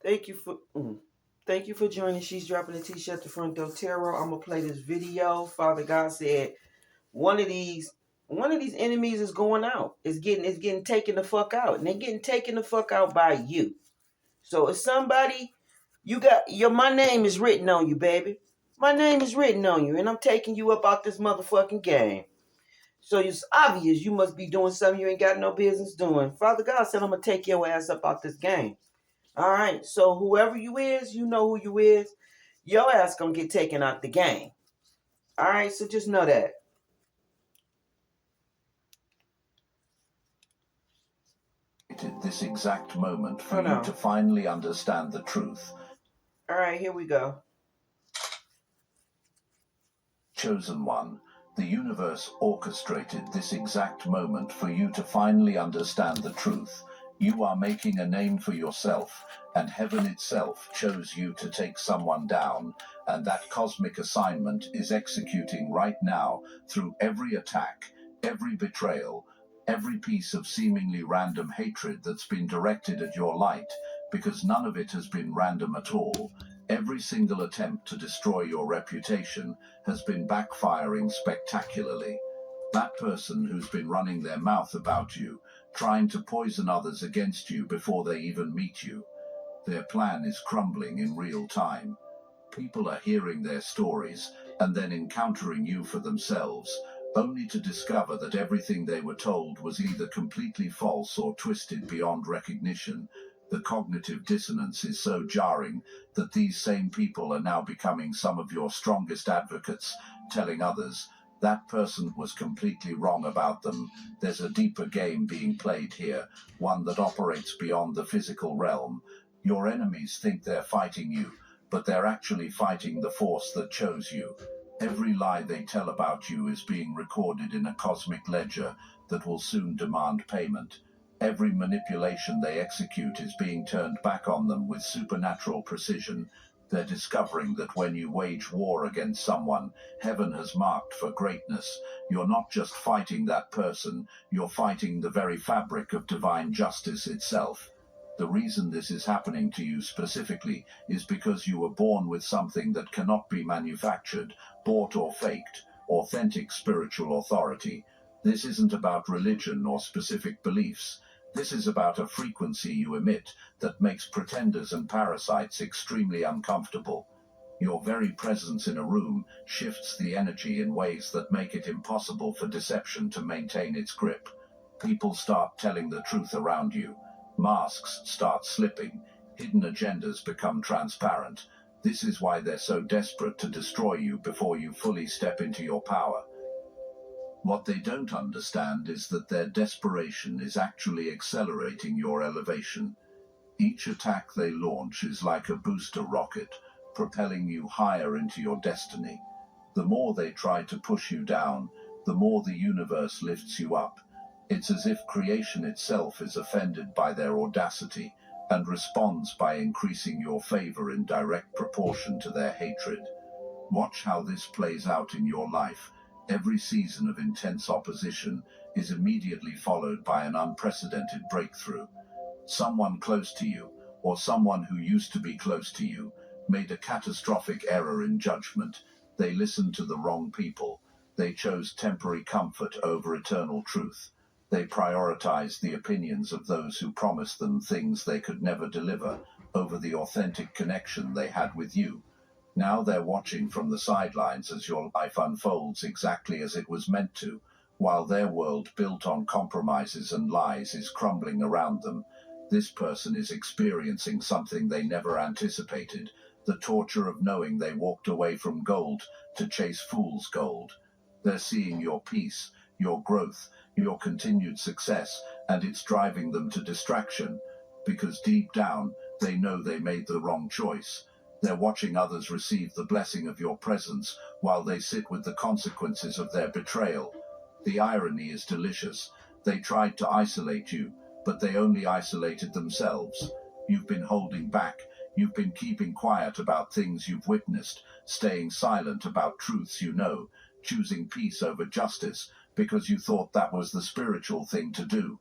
Thank you for thank you for joining. She's dropping the t-shirt at the front door. Tarot. I'm gonna play this video. Father God said one of these one of these enemies is going out. It's getting taken the fuck out, and they're getting taken the fuck out by you. So if somebody you got your my name is written on you, baby. My name is written on you, and I'm taking you up out this motherfucking game. So it's obvious you must be doing something you ain't got no business doing. Father God said I'm gonna take your ass up out this game. All right. So whoever you is, you know who you is. Your ass gonna get taken out the game. All right. So just know that. This exact moment for Hold you on. to finally understand the truth. All right. Here we go. Chosen one, the universe orchestrated this exact moment for you to finally understand the truth. You are making a name for yourself, and heaven itself chose you to take someone down, and that cosmic assignment is executing right now through every attack, every betrayal, every piece of seemingly random hatred that's been directed at your light, because none of it has been random at all. Every single attempt to destroy your reputation has been backfiring spectacularly. That person who's been running their mouth about you, trying to poison others against you before they even meet you, their plan is crumbling in real time. People are hearing their stories and then encountering you for themselves, only to discover that everything they were told was either completely false or twisted beyond recognition. The cognitive dissonance is so jarring that these same people are now becoming some of your strongest advocates, telling others, that person was completely wrong about them. There's a deeper game being played here, one that operates beyond the physical realm. Your enemies think they're fighting you, but they're actually fighting the force that chose you. Every lie they tell about you is being recorded in a cosmic ledger that will soon demand payment. Every manipulation they execute is being turned back on them with supernatural precision. They're discovering that when you wage war against someone heaven has marked for greatness, you're not just fighting that person, you're fighting the very fabric of divine justice itself. The reason this is happening to you specifically is because you were born with something that cannot be manufactured, bought or faked: authentic spiritual authority. This isn't about religion or specific beliefs. This is about a frequency you emit that makes pretenders and parasites extremely uncomfortable. Your very presence in a room shifts the energy in ways that make it impossible for deception to maintain its grip. People start telling the truth around you. Masks start slipping. Hidden agendas become transparent. This is why they're so desperate to destroy you before you fully step into your power. What they don't understand is that their desperation is actually accelerating your elevation. Each attack they launch is like a booster rocket, propelling you higher into your destiny. The more they try to push you down, the more the universe lifts you up. It's as if creation itself is offended by their audacity and responds by increasing your favor in direct proportion to their hatred. Watch how this plays out in your life. Every season of intense opposition is immediately followed by an unprecedented breakthrough. Someone close to you, or someone who used to be close to you, made a catastrophic error in judgment. They listened to the wrong people. They chose temporary comfort over eternal truth. They prioritized the opinions of those who promised them things they could never deliver over the authentic connection they had with you. Now they're watching from the sidelines as your life unfolds exactly as it was meant to, while their world built on compromises and lies is crumbling around them. This person is experiencing something they never anticipated: the torture of knowing they walked away from gold to chase fool's gold. They're seeing your peace, your growth, your continued success, and it's driving them to distraction, because deep down, they know they made the wrong choice. They're watching others receive the blessing of your presence while they sit with the consequences of their betrayal. The irony is delicious. They tried to isolate you, but they only isolated themselves. You've been holding back. You've been keeping quiet about things you've witnessed, staying silent about truths you know, choosing peace over justice because you thought that was the spiritual thing to do.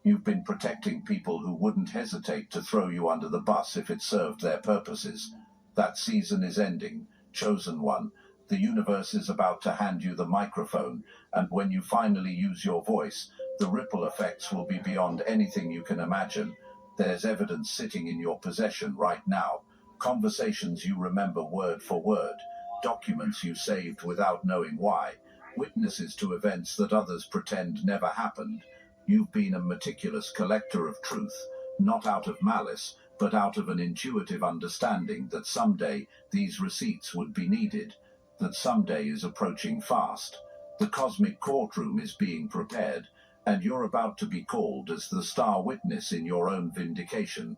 You've been protecting people who wouldn't hesitate to throw you under the bus if it served their purposes. That season is ending, chosen one. The universe is about to hand you the microphone, and when you finally use your voice, the ripple effects will be beyond anything you can imagine. There's evidence sitting in your possession right now. Conversations you remember word for word, documents you saved without knowing why, witnesses to events that others pretend never happened. You've been a meticulous collector of truth, not out of malice, but out of an intuitive understanding that someday these receipts would be needed, that someday is approaching fast. The cosmic courtroom is being prepared, and you're about to be called as the star witness in your own vindication.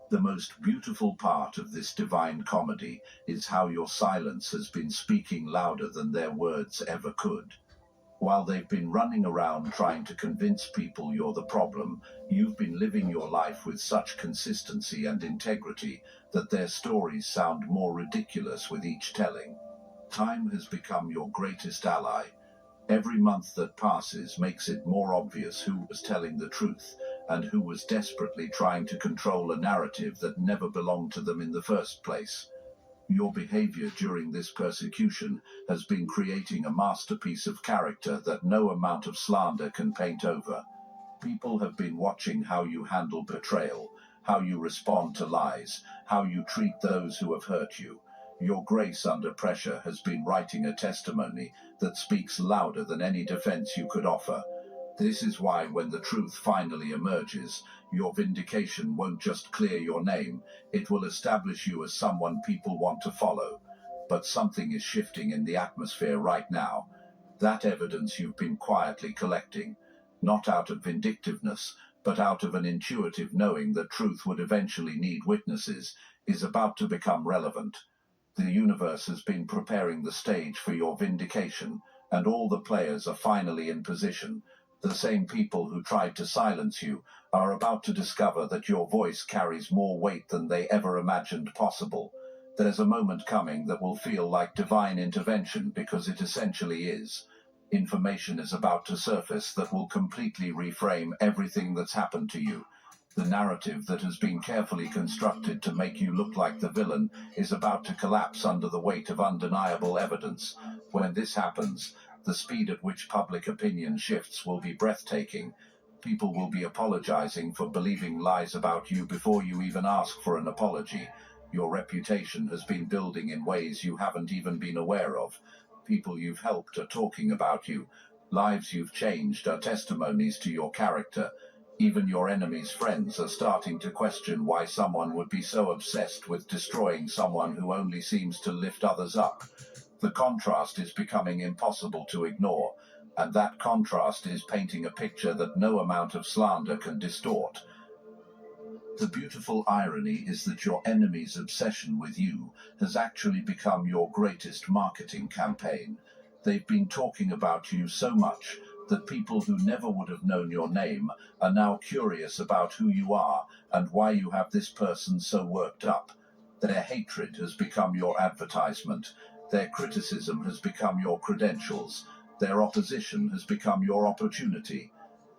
The most beautiful part of this divine comedy is how your silence has been speaking louder than their words ever could. While they've been running around trying to convince people you're the problem, you've been living your life with such consistency and integrity that their stories sound more ridiculous with each telling. Time has become your greatest ally. Every month that passes makes it more obvious who was telling the truth and who was desperately trying to control a narrative that never belonged to them in the first place. Your behavior during this persecution has been creating a masterpiece of character that no amount of slander can paint over. People have been watching how you handle betrayal, how you respond to lies, how you treat those who have hurt you. Your grace under pressure has been writing a testimony that speaks louder than any defense you could offer. This is why, when the truth finally emerges, your vindication won't just clear your name, it will establish you as someone people want to follow. But something is shifting in the atmosphere right now. That evidence you've been quietly collecting, not out of vindictiveness, but out of an intuitive knowing that truth would eventually need witnesses, is about to become relevant. The universe has been preparing the stage for your vindication, and all the players are finally in position. The same people who tried to silence you are about to discover that your voice carries more weight than they ever imagined possible. There's a moment coming that will feel like divine intervention because it essentially is. Information is about to surface that will completely reframe everything that's happened to you. The narrative that has been carefully constructed to make you look like the villain is about to collapse under the weight of undeniable evidence. When this happens, the speed at which public opinion shifts will be breathtaking. People will be apologizing for believing lies about you before you even ask for an apology. Your reputation has been building in ways you haven't even been aware of. People you've helped are talking about you. Lives you've changed are testimonies to your character. Even your enemy's friends are starting to question why someone would be so obsessed with destroying someone who only seems to lift others up. The contrast is becoming impossible to ignore, and that contrast is painting a picture that no amount of slander can distort. The beautiful irony is that your enemy's obsession with you has actually become your greatest marketing campaign. They've been talking about you so much that people who never would have known your name are now curious about who you are and why you have this person so worked up. Their hatred has become your advertisement. Their criticism has become your credentials. Their opposition has become your opportunity.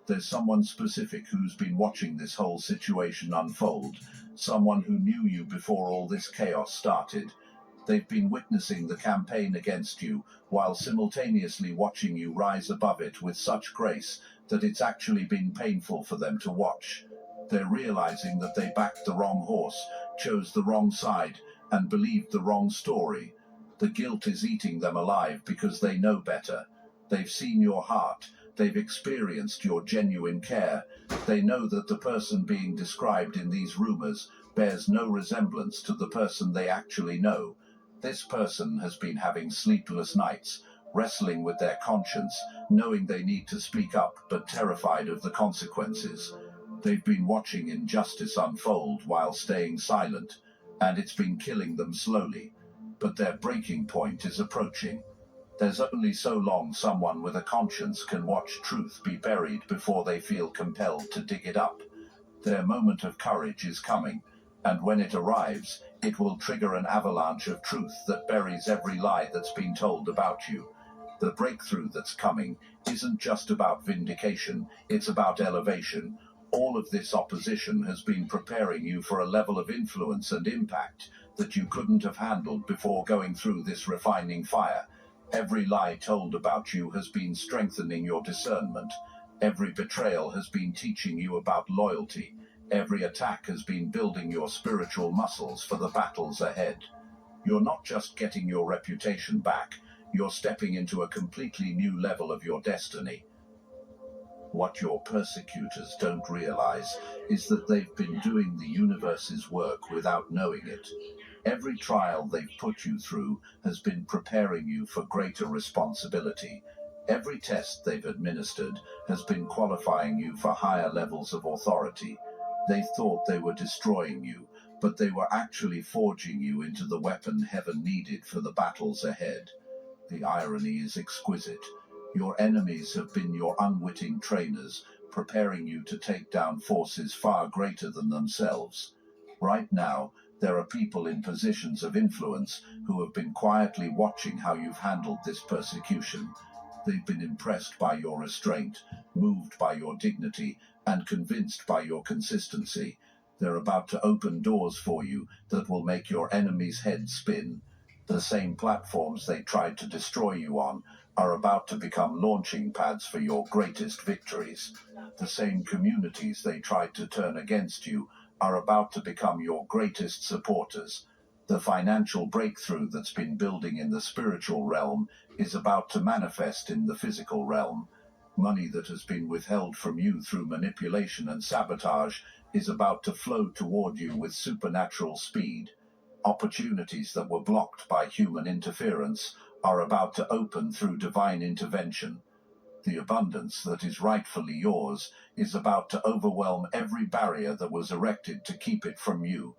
There's someone specific who's been watching this whole situation unfold, someone who knew you before all this chaos started. They've been witnessing the campaign against you while simultaneously watching you rise above it with such grace that it's actually been painful for them to watch. They're realizing that they backed the wrong horse, chose the wrong side, and believed the wrong story. The guilt is eating them alive because they know better. They've seen your heart. They've experienced your genuine care. They know that the person being described in these rumors bears no resemblance to the person they actually know. This person has been having sleepless nights, wrestling with their conscience, knowing they need to speak up but terrified of the consequences. They've been watching injustice unfold while staying silent, and it's been killing them slowly. But their breaking point is approaching. There's only so long someone with a conscience can watch truth be buried before they feel compelled to dig it up. Their moment of courage is coming, and when it arrives, it will trigger an avalanche of truth that buries every lie that's been told about you. The breakthrough that's coming isn't just about vindication, it's about elevation. All of this opposition has been preparing you for a level of influence and impact that you couldn't have handled before going through this refining fire. Every lie told about you has been strengthening your discernment. Every betrayal has been teaching you about loyalty. Every attack has been building your spiritual muscles for the battles ahead. You're not just getting your reputation back, you're stepping into a completely new level of your destiny. What your persecutors don't realize is that they've been doing the universe's work without knowing it. Every trial they've put you through has been preparing you for greater responsibility. Every test they've administered has been qualifying you for higher levels of authority. They thought they were destroying you, but they were actually forging you into the weapon heaven needed for the battles ahead. The irony is exquisite. Your enemies have been your unwitting trainers, preparing you to take down forces far greater than themselves. Right now, there are people in positions of influence who have been quietly watching how you've handled this persecution. They've been impressed by your restraint, moved by your dignity, and convinced by your consistency. They're about to open doors for you that will make your enemies' heads spin. The same platforms they tried to destroy you on are about to become launching pads for your greatest victories. The same communities they tried to turn against you are about to become your greatest supporters. The financial breakthrough that's been building in the spiritual realm is about to manifest in the physical realm. Money that has been withheld from you through manipulation and sabotage is about to flow toward you with supernatural speed. Opportunities that were blocked by human interference are about to open through divine intervention. The abundance that is rightfully yours is about to overwhelm every barrier that was erected to keep it from you.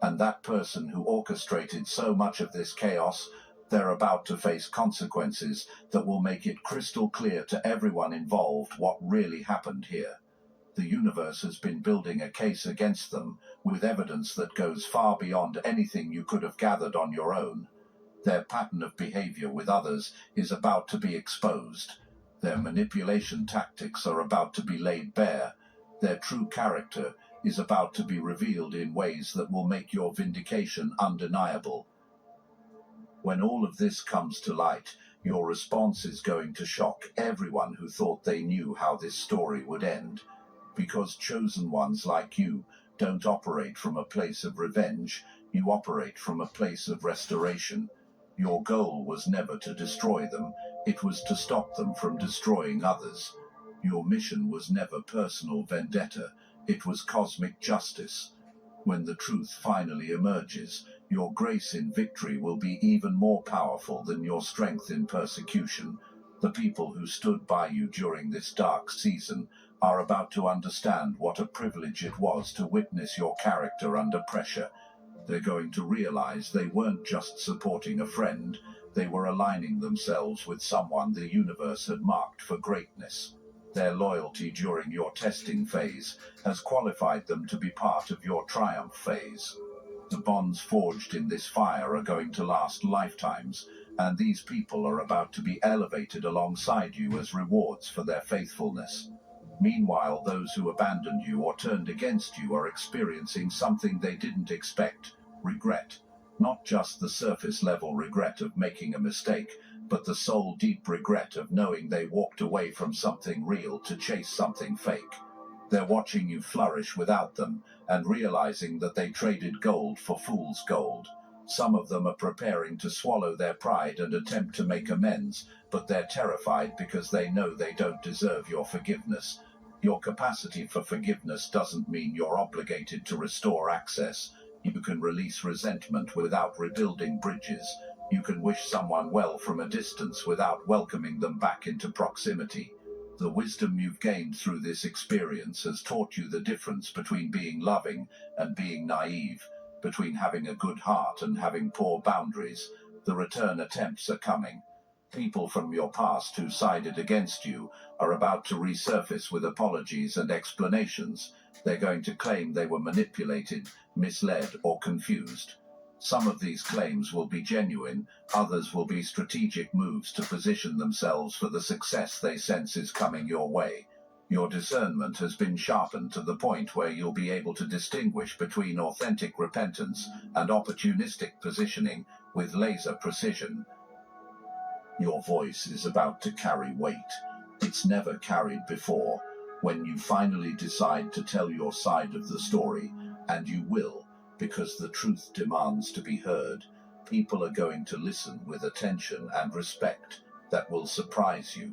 And that person who orchestrated so much of this chaos, they're about to face consequences that will make it crystal clear to everyone involved what really happened here. The universe has been building a case against them, with evidence that goes far beyond anything you could have gathered on your own. Their pattern of behavior with others is about to be exposed. Their manipulation tactics are about to be laid bare. Their true character is about to be revealed in ways that will make your vindication undeniable. When all of this comes to light, your response is going to shock everyone who thought they knew how this story would end. Because chosen ones like you don't operate from a place of revenge, you operate from a place of restoration. Your goal was never to destroy them, it was to stop them from destroying others. Your mission was never personal vendetta, it was cosmic justice. When the truth finally emerges, your grace in victory will be even more powerful than your strength in persecution. The people who stood by you during this dark season are about to understand what a privilege it was to witness your character under pressure. They're going to realize they weren't just supporting a friend, they were aligning themselves with someone the universe had marked for greatness. Their loyalty during your testing phase has qualified them to be part of your triumph phase. The bonds forged in this fire are going to last lifetimes, and these people are about to be elevated alongside you as rewards for their faithfulness. Meanwhile, those who abandoned you or turned against you are experiencing something they didn't expect: regret. Not just the surface level regret of making a mistake, but the soul deep regret of knowing they walked away from something real to chase something fake. They're watching you flourish without them, and realizing that they traded gold for fool's gold. Some of them are preparing to swallow their pride and attempt to make amends, but they're terrified because they know they don't deserve your forgiveness. Your capacity for forgiveness doesn't mean you're obligated to restore access. You can release resentment without rebuilding bridges. You can wish someone well from a distance without welcoming them back into proximity. The wisdom you've gained through this experience has taught you the difference between being loving and being naive, between having a good heart and having poor boundaries. The return attempts are coming. People from your past who sided against you are about to resurface with apologies and explanations. They're going to claim they were manipulated, misled, or confused. Some of these claims will be genuine, others will be strategic moves to position themselves for the success they sense is coming your way. Your discernment has been sharpened to the point where you'll be able to distinguish between authentic repentance and opportunistic positioning with laser precision. Your voice is about to carry weight. It's never carried before. When you finally decide to tell your side of the story, and you will, because the truth demands to be heard, people are going to listen with attention and respect that will surprise you.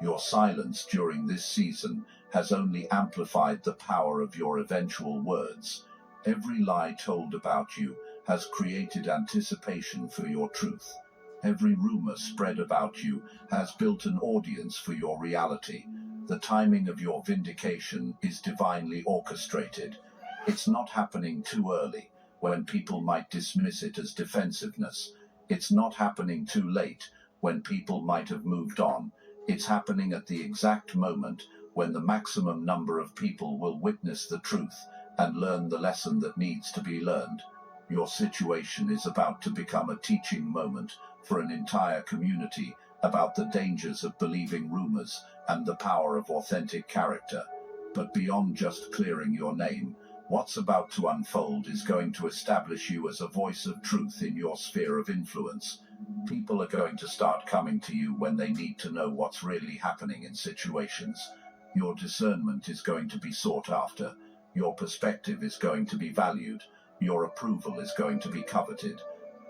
Your silence during this season has only amplified the power of your eventual words. Every lie told about you has created anticipation for your truth. Every rumor spread about you has built an audience for your reality. The timing of your vindication is divinely orchestrated. It's not happening too early, when people might dismiss it as defensiveness. It's not happening too late, when people might have moved on. It's happening at the exact moment when the maximum number of people will witness the truth and learn the lesson that needs to be learned. Your situation is about to become a teaching moment for an entire community about the dangers of believing rumors and the power of authentic character. But beyond just clearing your name, what's about to unfold is going to establish you as a voice of truth in your sphere of influence. People are going to start coming to you when they need to know what's really happening in situations. Your discernment is going to be sought after. Your perspective is going to be valued. Your approval is going to be coveted.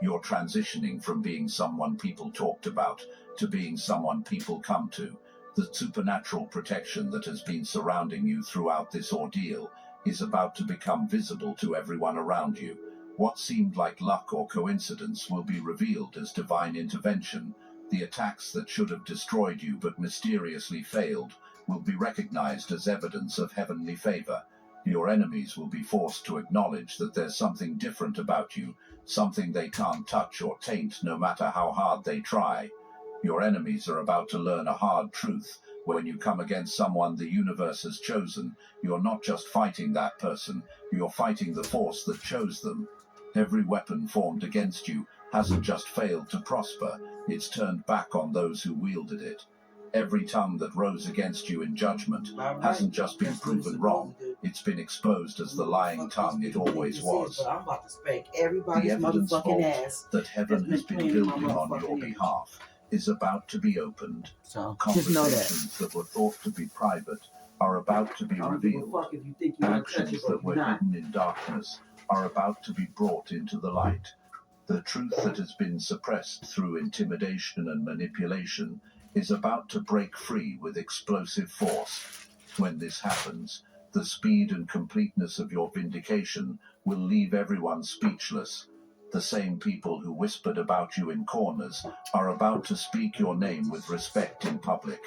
You're transitioning from being someone people talked about to being someone people come to. The supernatural protection that has been surrounding you throughout this ordeal is about to become visible to everyone around you. What seemed like luck or coincidence will be revealed as divine intervention. The attacks that should have destroyed you but mysteriously failed will be recognized as evidence of heavenly favor. Your enemies will be forced to acknowledge that there's something different about you, something they can't touch or taint no matter how hard they try. Your enemies are about to learn a hard truth. When you come against someone the universe has chosen, you're not just fighting that person, you're fighting the force that chose them. Every weapon formed against you hasn't just failed to prosper, it's turned back on those who wielded it. Every tongue that rose against you in judgment hasn't just been proven wrong, it's been exposed as the lying tongue it always was. I'm about to spank everybody's The evidence motherfucking vault ass that heaven has been building on your behalf is about to be opened. So just know that. Conversations that were thought to be private are about to be revealed. If you think you Actions that were hidden in darkness are about to be brought into the light. The truth that has been suppressed through intimidation and manipulation is about to break free with explosive force. When this happens, the speed and completeness of your vindication will leave everyone speechless. The same people who whispered about you in corners are about to speak your name with respect in public.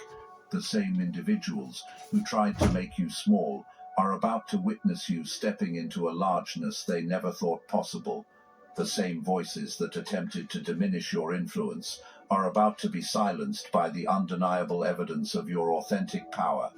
The same individuals who tried to make you small are about to witness you stepping into a largeness they never thought possible. The same voices that attempted to diminish your influence are about to be silenced by the undeniable evidence of your authentic power.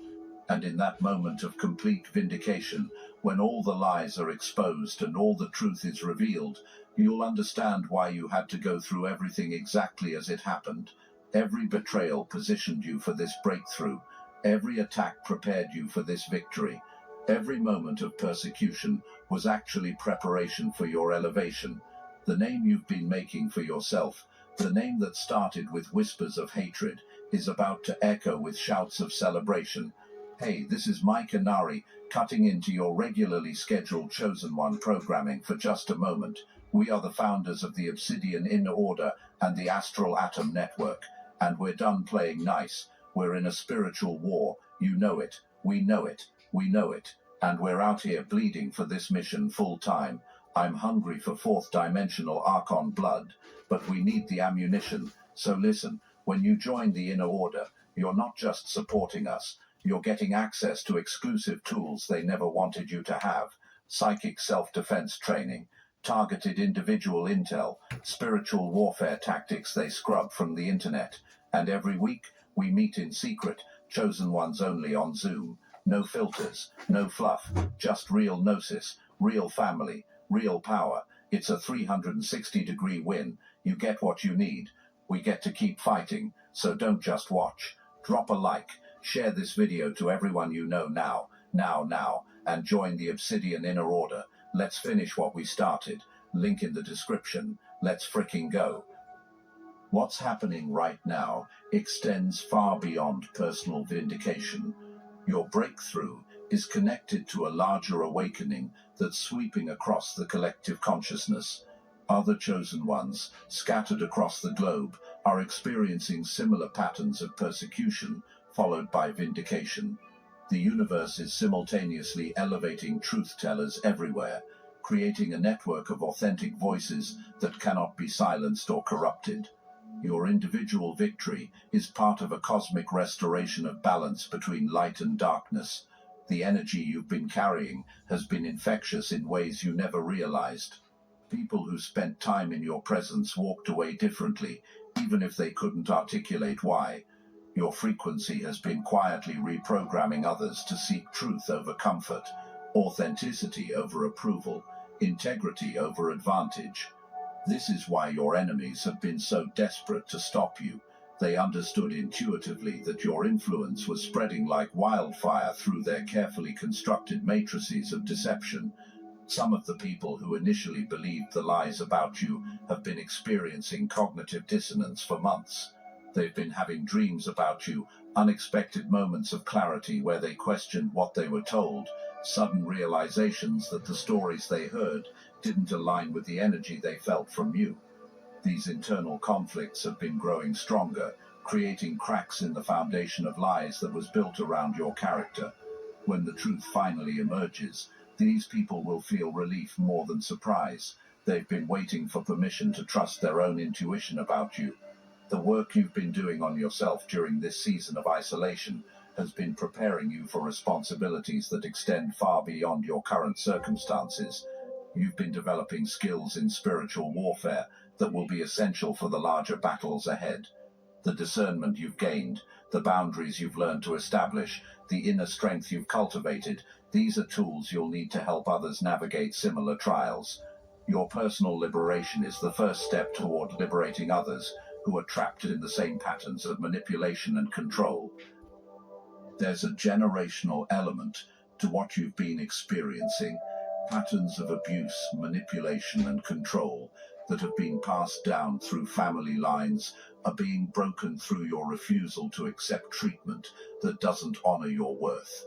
And in that moment of complete vindication, when all the lies are exposed and all the truth is revealed, you'll understand why you had to go through everything exactly as it happened. Every betrayal positioned you for this breakthrough. Every attack prepared you for this victory. Every moment of persecution was actually preparation for your elevation. The name you've been making for yourself, the name that started with whispers of hatred, is about to echo with shouts of celebration. Hey, this is Mike Inari, cutting into your regularly scheduled Chosen One programming for just a moment. We are the founders of the Obsidian Inner Order and the Astral Atom Network, and we're done playing nice. We're in a spiritual war. You know it. We know it. We know it. And we're out here bleeding for this mission full time. I'm hungry for fourth dimensional Archon blood, but we need the ammunition. So listen, when you join the Inner Order, you're not just supporting us. You're getting access to exclusive tools they never wanted you to have. Psychic self-defense training, targeted individual intel, spiritual warfare tactics they scrub from the internet. And every week, we meet in secret, chosen ones only on Zoom. No filters, no fluff, just real gnosis, real family, real power. It's a 360-degree win. You get what you need. We get to keep fighting, so don't just watch. Drop a like, share this video to everyone you know now, and join the Obsidian Inner Order. Let's finish what we started. Link in the description. Let's fricking go. What's happening right now extends far beyond personal vindication. Your breakthrough is connected to a larger awakening that's sweeping across the collective consciousness. Other chosen ones, scattered across the globe, are experiencing similar patterns of persecution, followed by vindication. The universe is simultaneously elevating truth-tellers everywhere, creating a network of authentic voices that cannot be silenced or corrupted. Your individual victory is part of a cosmic restoration of balance between light and darkness. The energy you've been carrying has been infectious in ways you never realized. People who spent time in your presence walked away differently, even if they couldn't articulate why. Your frequency has been quietly reprogramming others to seek truth over comfort, authenticity over approval, integrity over advantage. This is why your enemies have been so desperate to stop you. They understood intuitively that your influence was spreading like wildfire through their carefully constructed matrices of deception. Some of the people who initially believed the lies about you have been experiencing cognitive dissonance for months. They've been having dreams about you, unexpected moments of clarity where they questioned what they were told, sudden realizations that the stories they heard didn't align with the energy they felt from you. These internal conflicts have been growing stronger, creating cracks in the foundation of lies that was built around your character. When the truth finally emerges, these people will feel relief more than surprise. They've been waiting for permission to trust their own intuition about you. The work you've been doing on yourself during this season of isolation has been preparing you for responsibilities that extend far beyond your current circumstances. You've been developing skills in spiritual warfare that will be essential for the larger battles ahead. The discernment you've gained, the boundaries you've learned to establish, the inner strength you've cultivated, these are tools you'll need to help others navigate similar trials. Your personal liberation is the first step toward liberating others who are trapped in the same patterns of manipulation and control. There's a generational element to what you've been experiencing, patterns of abuse, manipulation, and control that have been passed down through family lines are being broken through your refusal to accept treatment that doesn't honor your worth.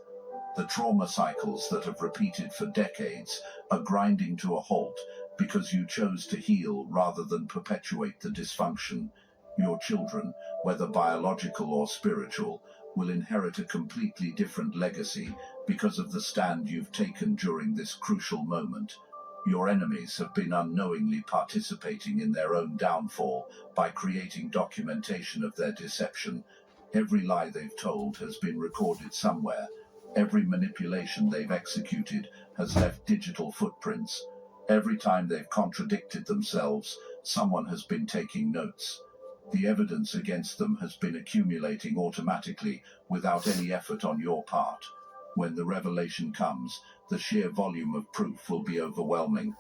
The trauma cycles that have repeated for decades are grinding to a halt because you chose to heal rather than perpetuate the dysfunction. Your children, whether biological or spiritual, will inherit a completely different legacy because of the stand you've taken during this crucial moment. Your enemies have been unknowingly participating in their own downfall by creating documentation of their deception. Every lie they've told has been recorded somewhere. Every manipulation they've executed has left digital footprints. Every time they've contradicted themselves, someone has been taking notes. The evidence against them has been accumulating automatically without any effort on your part. When the revelation comes, the sheer volume of proof will be overwhelming.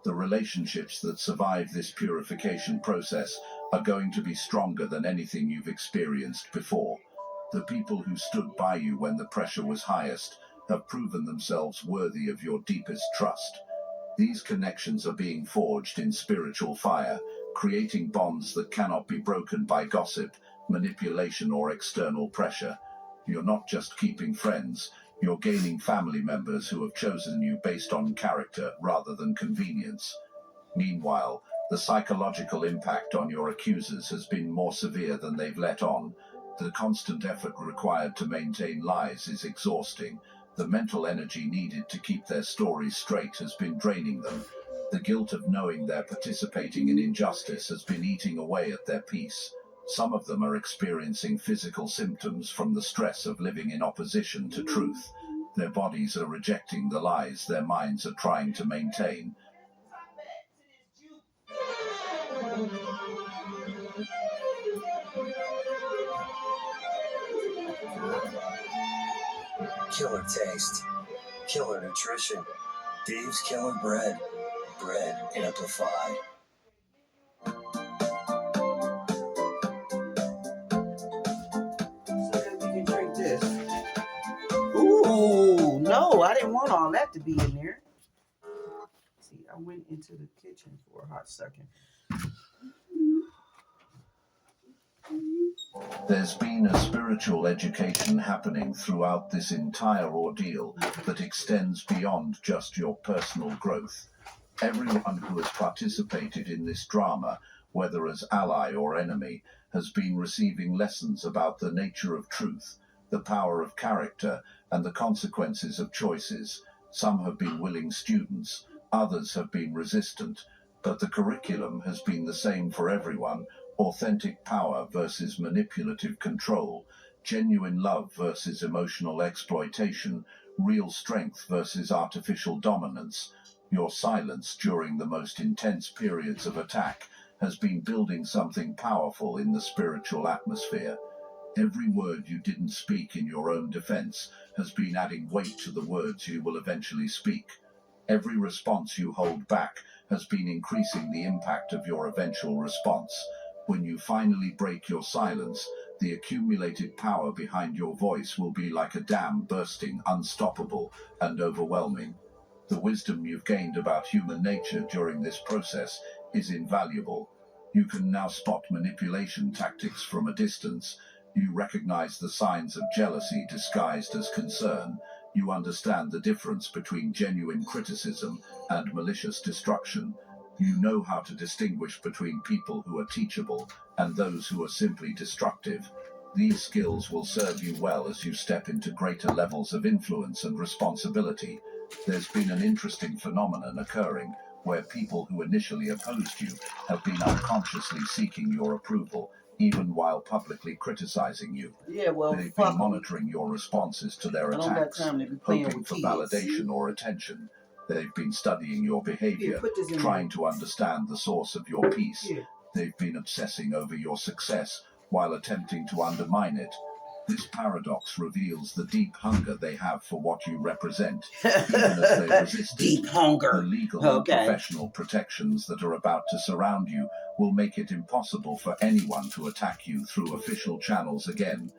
The relationships that survive this purification process are going to be stronger than anything you've experienced before. The people who stood by you when the pressure was highest have proven themselves worthy of your deepest trust. These connections are being forged in spiritual fire, creating bonds that cannot be broken by gossip, manipulation, or external pressure. You're not just keeping friends, you're gaining family members who have chosen you based on character rather than convenience. Meanwhile, the psychological impact on your accusers has been more severe than they've let on. The constant effort required to maintain lies is exhausting. The mental energy needed to keep their stories straight has been draining them. The guilt of knowing they're participating in injustice has been eating away at their peace. Some of them are experiencing physical symptoms from the stress of living in opposition to truth. Their bodies are rejecting the lies their minds are trying to maintain. Killer taste, killer nutrition, Dave's Killer Bread, bread in a amplified. So that we can drink this. Ooh, no, I didn't want all that to be in there. See, I went into the kitchen for a hot second. There's been a spiritual education happening throughout this entire ordeal that extends beyond just your personal growth. Everyone who has participated in this drama, whether as ally or enemy, has been receiving lessons about the nature of truth, the power of character, and the consequences of choices. Some have been willing students, others have been resistant, but the curriculum has been the same for everyone. Authentic power versus manipulative control, genuine love versus emotional exploitation, real strength versus artificial dominance. Your silence during the most intense periods of attack has been building something powerful in the spiritual atmosphere. Every word you didn't speak in your own defense has been adding weight to the words you will eventually speak. Every response you hold back has been increasing the impact of your eventual response. When you finally break your silence, the accumulated power behind your voice will be like a dam bursting, unstoppable and overwhelming. The wisdom you've gained about human nature during this process is invaluable. You can now spot manipulation tactics from a distance. You recognize the signs of jealousy disguised as concern. You understand the difference between genuine criticism and malicious destruction. You know how to distinguish between people who are teachable and those who are simply destructive. These skills will serve you well as you step into greater levels of influence and responsibility. There's been an interesting phenomenon occurring where people who initially opposed you have been unconsciously seeking your approval, even while publicly criticizing you. Yeah, well, They've been monitoring your responses to their attacks, hoping for validation or attention. They've been studying your behavior, trying to understand the source of your peace. They've been obsessing over your success while attempting to undermine it. This paradox reveals the deep hunger they have for what you represent, even as they resist deep hunger. The legal and professional protections that are about to surround you will make it impossible for anyone to attack you through official channels again.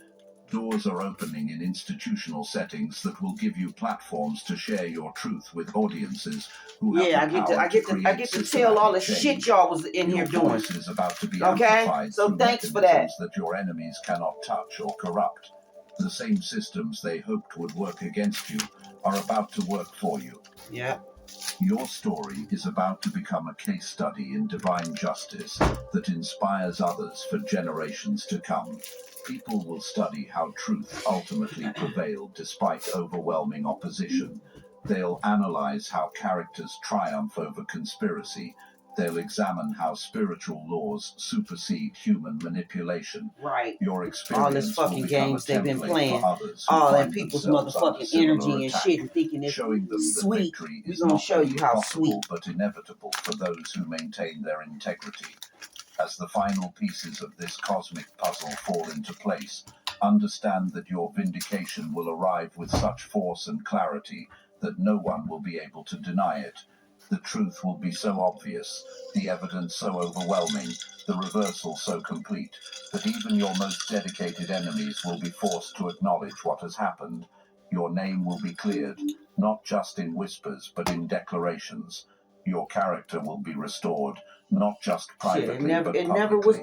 Doors are opening in institutional settings that will give you platforms to share your truth with audiences who have the power I get to tell all the shit y'all was in here doing. Your voice is about to be amplified so through thanks for that. that your enemies cannot touch or corrupt. The same systems they hoped would work against you are about to work for you. Yeah. Your story is about to become a case study in divine justice that inspires others for generations to come. People will study how truth ultimately prevailed despite overwhelming opposition. They'll analyze how characters triumph over conspiracy. They'll examine how spiritual laws supersede human manipulation. Right. Your experience all this fucking will games they've been playing, all that people's motherfucking energy and shit, and thinking it's showing them sweet. That victory We're is gonna not show you how possible, sweet, but inevitable for those who maintain their integrity. As the final pieces of this cosmic puzzle fall into place, understand that your vindication will arrive with such force and clarity that no one will be able to deny it. The truth will be so obvious, the evidence so overwhelming, the reversal so complete, that even your most dedicated enemies will be forced to acknowledge what has happened. Your name will be cleared, not just in whispers, but in declarations. Your character will be restored, not just privately, but publicly. It never was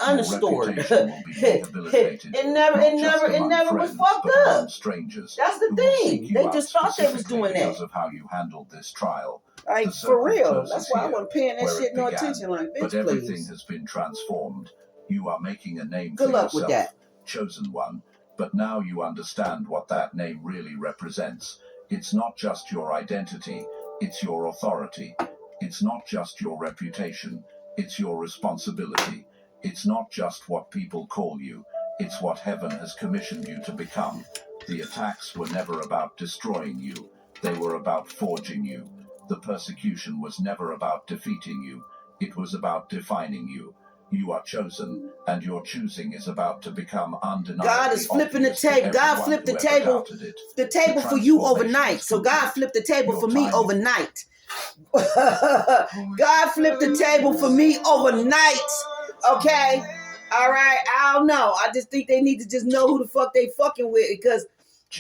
unrestored. It never was fucked up. Strangers That's the thing. They just thought they was doing that. Because of how you handled this trial. Like, for real. That's why I wasn't paying that shit no attention. Like, bitch, but everything has been transformed. You are making a name for yourself. Good luck yourself, with that. Chosen one. But now you understand what that name really represents. It's not just your identity, it's your authority. It's not just your reputation, it's your responsibility. It's not just what people call you, it's what heaven has commissioned you to become. The attacks were never about destroying you, they were about forging you. The persecution was never about defeating you, it was about defining you. You are chosen, and your choosing is about to become undeniably God is flipping the table. God flipped the table for you overnight. So God flipped the table for me overnight. God flipped the table for me overnight. Okay? All right? I don't know. I just think they need to just know who the fuck they fucking with because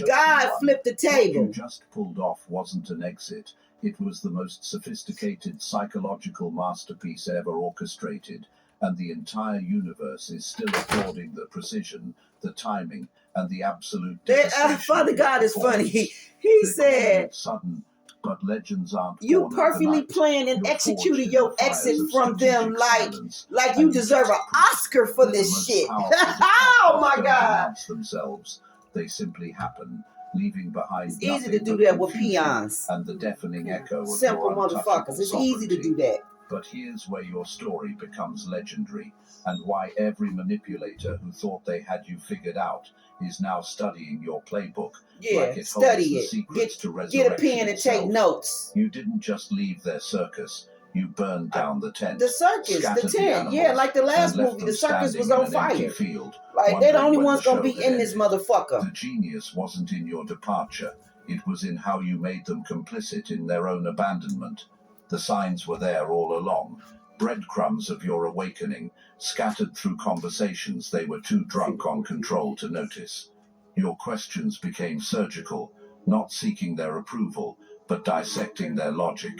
God flipped the table. What you just pulled off wasn't an exit. It was the most sophisticated psychological masterpiece ever orchestrated, and the entire universe is still applauding the precision, the timing, and the absolute devastation. Father God is funny. He said, sudden, but legends aren't you born perfectly overnight. planned and You're executed forged your in the fires exit of from them strategic silence, like and you deserve an Oscar for the this most shit. powerful Oh my don't God. announce themselves. They simply happen, leaving behind It's easy to nothing do but that with confusion peons. and the deafening echo of Simple your untouchable motherfuckers. It's easy to do that. But here's where your story becomes legendary, and why every manipulator who thought they had you figured out is now studying your playbook. Yeah, like it study holds the it. secrets to Get a resurrection pen and take itself. notes. You didn't just leave their circus, you burned down the tent. The circus, the scattered tent. animals, Yeah, like the last and left movie, them the circus was standing on in an empty fire. field, Like, they're the wondering only when ones the gonna show be had in this ended. motherfucker. The genius wasn't in your departure, it was in how you made them complicit in their own abandonment. The signs were there all along, breadcrumbs of your awakening, scattered through conversations they were too drunk on control to notice. Your questions became surgical, not seeking their approval, but dissecting their logic.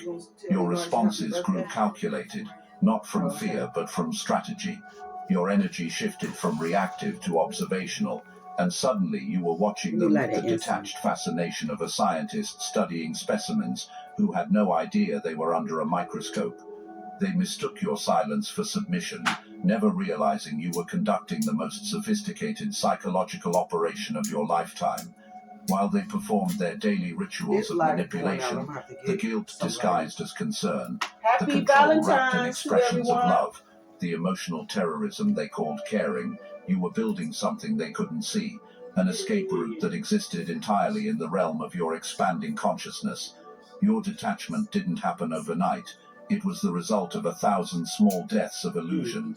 Your responses grew calculated, not from fear, but from strategy. Your energy shifted from reactive to observational, and suddenly you were watching them with the detached fascination of a scientist studying specimens who had no idea they were under a microscope. They mistook your silence for submission, never realizing you were conducting the most sophisticated psychological operation of your lifetime. While they performed their daily rituals of manipulation, the guilt disguised as concern, the control wrapped in expressions of love, the emotional terrorism they called caring, you were building something they couldn't see, an escape route that existed entirely in the realm of your expanding consciousness. Your detachment didn't happen overnight. It was the result of 1,000 small deaths of illusion.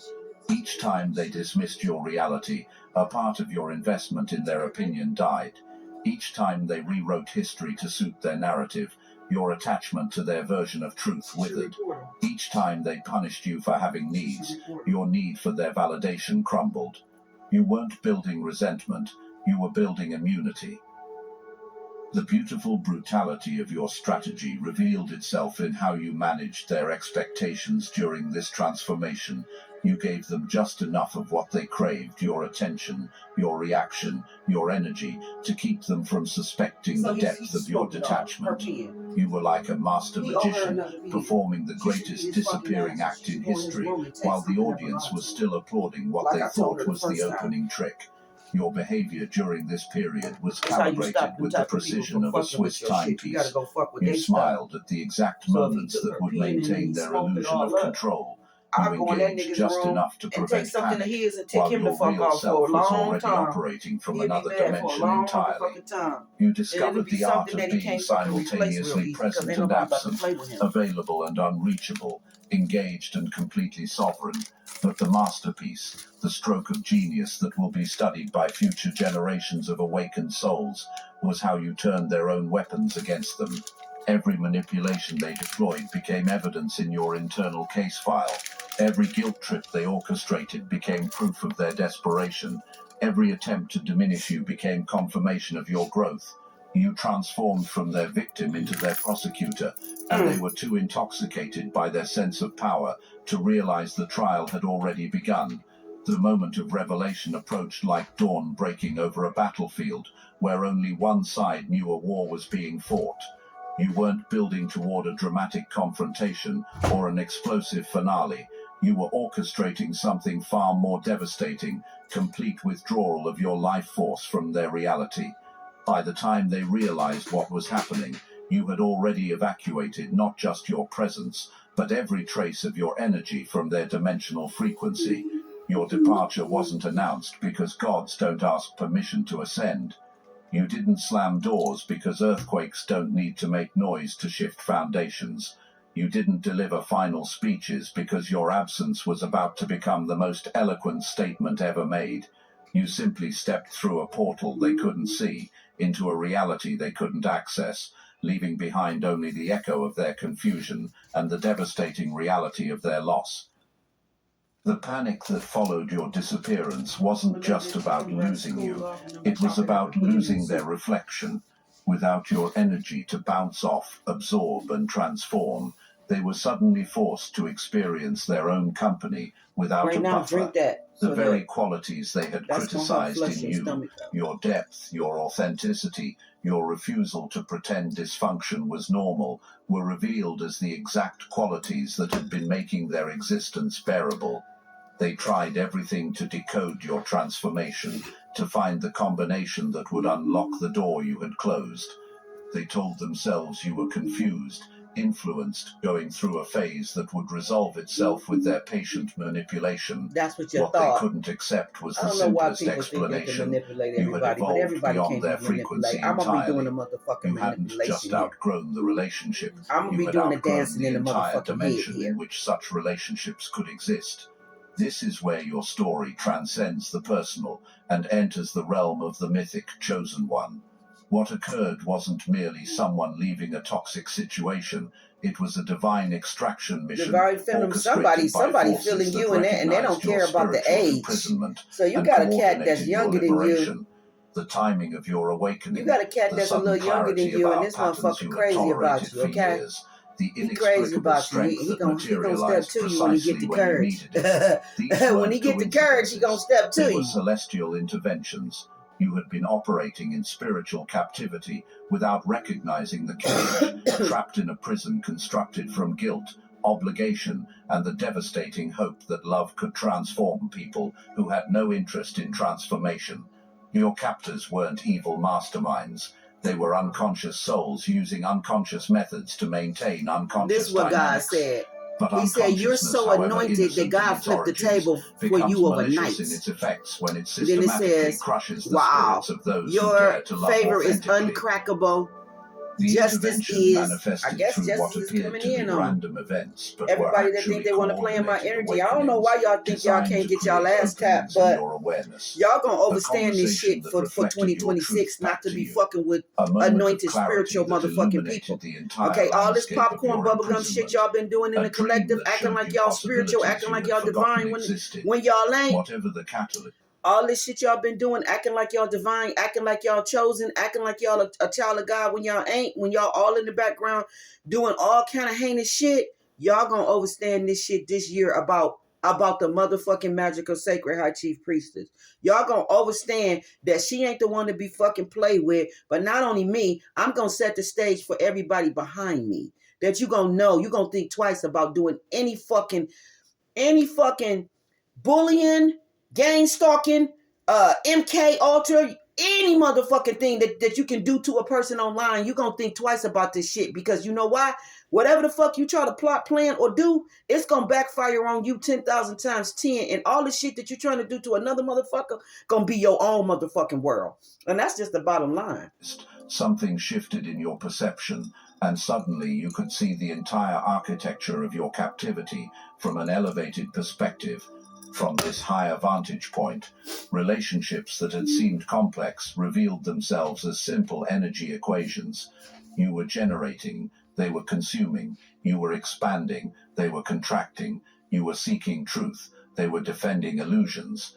Each time they dismissed your reality, a part of your investment in their opinion died. Each time they rewrote history to suit their narrative, your attachment to their version of truth withered. Each time they punished you for having needs, your need for their validation crumbled. You weren't building resentment, you were building immunity. The beautiful brutality of your strategy revealed itself in how you managed their expectations during this transformation. You gave them just enough of what they craved, your attention, your reaction, your energy, to keep them from suspecting the depth of your detachment. You were like a master magician, performing the greatest disappearing act in history, while the audience was still applauding what they thought was the opening trick. Your behavior during this period was calibrated with the precision of a Swiss timepiece. You smiled at the exact moments that would maintain their illusion of control. You engaged just enough to prevent panic, while your real self was already operating from another dimension entirely. You discovered the art of being simultaneously present and absent, available and unreachable, engaged and completely sovereign. But the masterpiece, the stroke of genius that will be studied by future generations of awakened souls, was how you turned their own weapons against them. Every manipulation they deployed became evidence in your internal case file. Every guilt trip they orchestrated became proof of their desperation. Every attempt to diminish you became confirmation of your growth. You transformed from their victim into their prosecutor, and they were too intoxicated by their sense of power to realize the trial had already begun. The moment of revelation approached like dawn breaking over a battlefield, where only one side knew a war was being fought. You weren't building toward a dramatic confrontation or an explosive finale. You were orchestrating something far more devastating, complete withdrawal of your life force from their reality. By the time they realized what was happening, you had already evacuated not just your presence, but every trace of your energy from their dimensional frequency. Your departure wasn't announced because gods don't ask permission to ascend. You didn't slam doors because earthquakes don't need to make noise to shift foundations. You didn't deliver final speeches because your absence was about to become the most eloquent statement ever made. You simply stepped through a portal they couldn't see, into a reality they couldn't access, leaving behind only the echo of their confusion and the devastating reality of their loss. The panic that followed your disappearance wasn't just about losing you, it was about losing their reflection. Without your energy to bounce off, absorb, and transform, they were suddenly forced to experience their own company without Right a now, buffer. drink that. The very qualities they had that's gonna help criticized flush in your you, stomach out. your depth, your authenticity, your refusal to pretend dysfunction was normal, were revealed as the exact qualities that had been making their existence bearable. They tried everything to decode your transformation, to find the combination that would unlock the door you had closed. They told themselves you were confused, influenced, going through a phase that would resolve itself with their patient manipulation. That's what you What thought. they couldn't accept was the I don't know why simplest people think they can explanation. manipulate You had everybody, but evolved everybody beyond can't their be frequency manipulated. I'm gonna be doing entirely. the motherfucking You hadn't just manipulation here. outgrown the relationship, I'm gonna you be had doing the outgrown dancing the in the entire motherfucking head dimension here. in which such relationships could exist. This is where your story transcends the personal and enters the realm of the mythic chosen one. What occurred wasn't merely someone leaving a toxic situation, it was a divine extraction mission Divine feminine, orchestrated by somebody forces feeling that you and they don't recognized your care about the spiritual age. imprisonment So you and got a cat that's coordinated your younger than you. liberation. The timing of your awakening, You got a cat the that's a sudden little younger than clarity you, and about this patterns motherfucker you had crazy about tolerated you, for okay? years, the He crazy inexplicable about you. strength He that gonna step materialized to you when he get precisely the when you courage. needed it. These When weren't he get the courage, he gonna coincidences. step to They were you. celestial interventions. You had been operating in spiritual captivity without recognizing the cage, trapped in a prison constructed from guilt, obligation, and the devastating hope that love could transform people who had no interest in transformation. Your captors weren't evil masterminds. They were unconscious souls using unconscious methods to maintain unconscious This is what dynamics. God said. But He said, you're so anointed that God flipped the table for you overnight. In its effects when it Then it says, crushes the wow, spirits of those your who dare to love favor is authentically. uncrackable. The Justice intervention is, manifested I guess through what justice is appeared coming to be in on random events, but everybody were that think actually they want to play in my coordinated energy. I don't know why y'all think y'all can't get y'all ass tapped, but your awareness. y'all gonna A overstand this shit conversation that for reflected your 2026, truth not back to to be you. fucking with A moment of anointed clarity spiritual that motherfucking illuminated people. the entire Okay, all this landscape of popcorn your bubblegum shit imprisonment. y'all been doing in A the dream collective, that acting showed like you y'all spiritual, possibilities acting you like had y'all forgotten divine existed. when y'all ain't. Whatever the catalyst. All this shit y'all been doing, acting like y'all divine, acting like y'all chosen, acting like y'all a child of God when y'all ain't, when y'all all in the background doing all kind of heinous shit, y'all gonna overstand this shit this year about the motherfucking magical sacred high chief priestess. Y'all gonna overstand that she ain't the one to be fucking played with, but not only me, I'm gonna set the stage for everybody behind me. That you gonna know, you gonna think twice about doing any fucking bullying, gang stalking, MK alter, any motherfucking thing that you can do to a person online, you gonna think twice about this shit, because you know why? Whatever the fuck you try to plot, plan, or do, it's gonna backfire on you 10,000 times 10, and all the shit that you're trying to do to another motherfucker gonna be your own motherfucking world. And that's just the bottom line. Something shifted in your perception, and suddenly you could see the entire architecture of your captivity from an elevated perspective. From this higher vantage point, relationships that had seemed complex revealed themselves as simple energy equations. You were generating, they were consuming, you were expanding, they were contracting, you were seeking truth, they were defending illusions.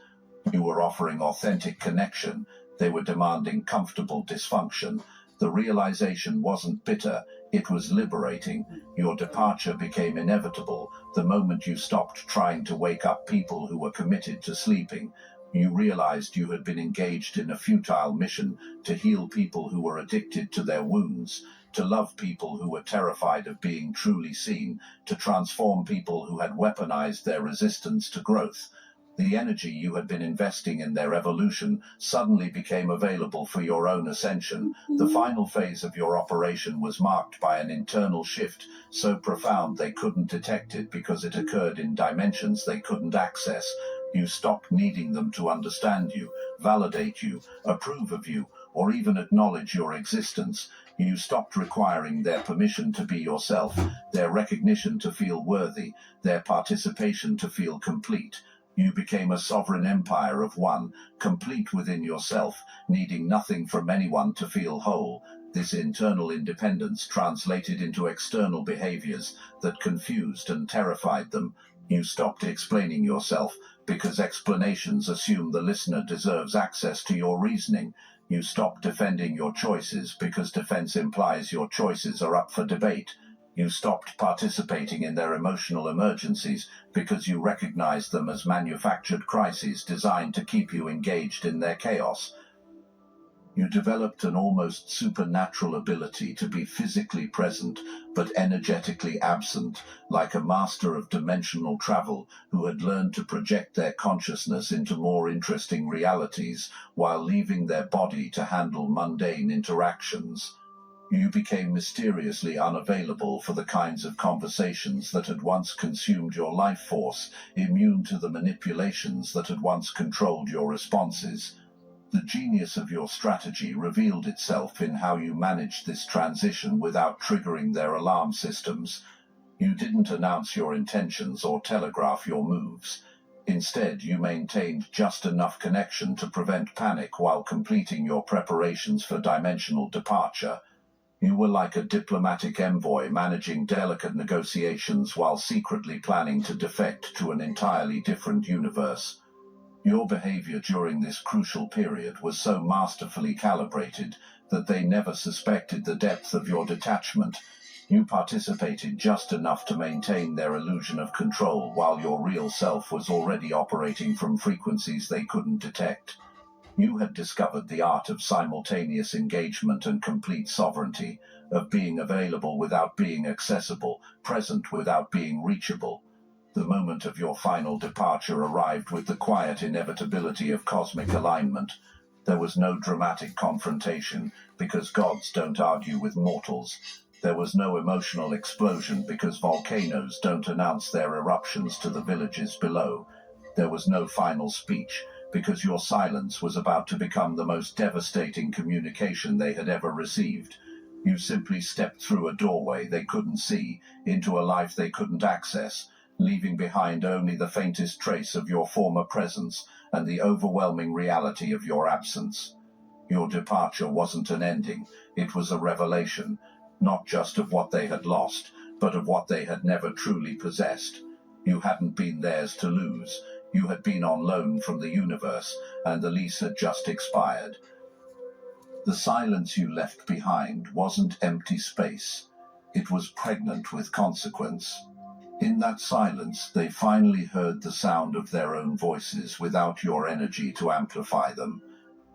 You were offering authentic connection, they were demanding comfortable dysfunction. The realization wasn't bitter, it was liberating. Your departure became inevitable the moment you stopped trying to wake up people who were committed to sleeping. You realized you had been engaged in a futile mission to heal people who were addicted to their wounds, to love people who were terrified of being truly seen, to transform people who had weaponized their resistance to growth. The energy you had been investing in their evolution suddenly became available for your own ascension. The final phase of your operation was marked by an internal shift so profound they couldn't detect it because it occurred in dimensions they couldn't access. You stopped needing them to understand you, validate you, approve of you, or even acknowledge your existence. You stopped requiring their permission to be yourself, their recognition to feel worthy, their participation to feel complete. You became a sovereign empire of one, complete within yourself, needing nothing from anyone to feel whole. This internal independence translated into external behaviors that confused and terrified them. You stopped explaining yourself because explanations assume the listener deserves access to your reasoning. You stopped defending your choices because defense implies your choices are up for debate. You stopped participating in their emotional emergencies because you recognized them as manufactured crises designed to keep you engaged in their chaos. You developed an almost supernatural ability to be physically present but energetically absent, like a master of dimensional travel who had learned to project their consciousness into more interesting realities while leaving their body to handle mundane interactions. You became mysteriously unavailable for the kinds of conversations that had once consumed your life force, immune to the manipulations that had once controlled your responses. The genius of your strategy revealed itself in how you managed this transition without triggering their alarm systems. You didn't announce your intentions or telegraph your moves. Instead, you maintained just enough connection to prevent panic while completing your preparations for dimensional departure. You were like a diplomatic envoy managing delicate negotiations while secretly planning to defect to an entirely different universe. Your behavior during this crucial period was so masterfully calibrated that they never suspected the depth of your detachment. You participated just enough to maintain their illusion of control while your real self was already operating from frequencies they couldn't detect. You had discovered the art of simultaneous engagement and complete sovereignty, of being available without being accessible, present without being reachable. The moment of your final departure arrived with the quiet inevitability of cosmic alignment. There was no dramatic confrontation, because gods don't argue with mortals. There was no emotional explosion, because volcanoes don't announce their eruptions to the villages below. There was no final speech, because your silence was about to become the most devastating communication they had ever received. You simply stepped through a doorway they couldn't see, into a life they couldn't access, leaving behind only the faintest trace of your former presence and the overwhelming reality of your absence. Your departure wasn't an ending, it was a revelation, not just of what they had lost, but of what they had never truly possessed. You hadn't been theirs to lose, you had been on loan from the universe, and the lease had just expired. The silence you left behind wasn't empty space, it was pregnant with consequence. In that silence, they finally heard the sound of their own voices without your energy to amplify them.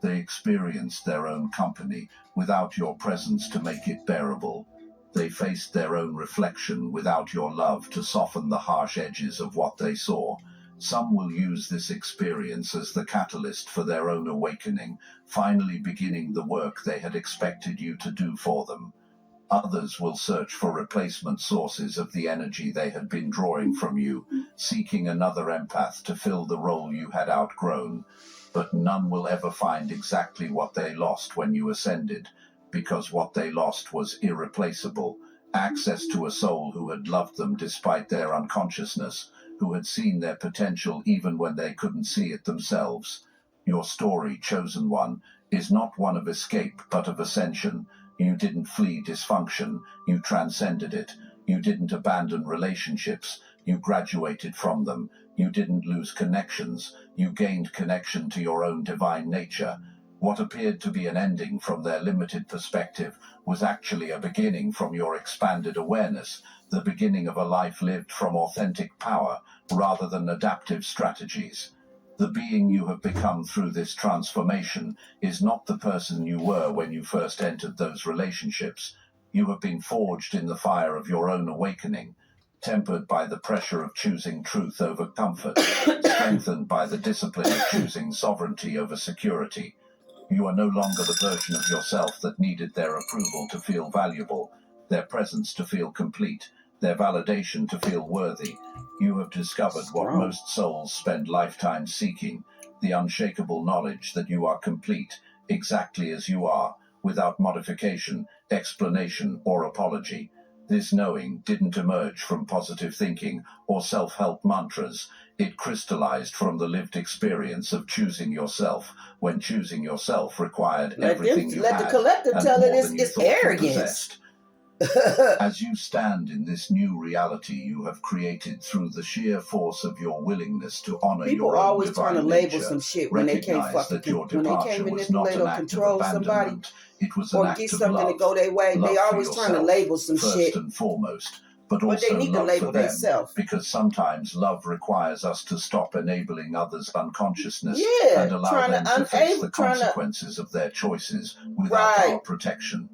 They experienced their own company without your presence to make it bearable. They faced their own reflection without your love to soften the harsh edges of what they saw. Some will use this experience as the catalyst for their own awakening, finally beginning the work they had expected you to do for them. Others will search for replacement sources of the energy they had been drawing from you, seeking another empath to fill the role you had outgrown. But none will ever find exactly what they lost when you ascended, because what they lost was irreplaceable. Access to a soul who had loved them despite their unconsciousness, who had seen their potential even when they couldn't see it themselves. Your story, chosen one, is not one of escape but of ascension. You didn't flee dysfunction, you transcended it. You didn't abandon relationships, you graduated from them. You didn't lose connections, you gained connection to your own divine nature. What appeared to be an ending from their limited perspective was actually a beginning from your expanded awareness, the beginning of a life lived from authentic power rather than adaptive strategies. The being you have become through this transformation is not the person you were when you first entered those relationships. You have been forged in the fire of your own awakening, tempered by the pressure of choosing truth over comfort, strengthened by the discipline of choosing sovereignty over security. You are no longer the version of yourself that needed their approval to feel valuable, their presence to feel complete, their validation to feel worthy. You have discovered what most souls spend lifetimes seeking, the unshakable knowledge that you are complete, exactly as you are, without modification, explanation, or apology. This knowing didn't emerge from positive thinking or self-help mantras. It crystallized from the lived experience of choosing yourself, when choosing yourself required everything you had, the collective and tell it more than you it's thought you arrogance. possessed. As you stand in this new reality you have created through the sheer force of your willingness to honor People your own always trying to divine label nature, some shit when they can't recognize that your when they can't departure was not manipulate an or act of control somebody abandonment. It was an or act get of something to love. go their way. Love They for always trying to yourself, label some first shit, and foremost, but but they also need to love label for them, themselves. because sometimes love requires us to stop enabling others' unconsciousness Yeah, and allow them to face the consequences of their choices without our protection.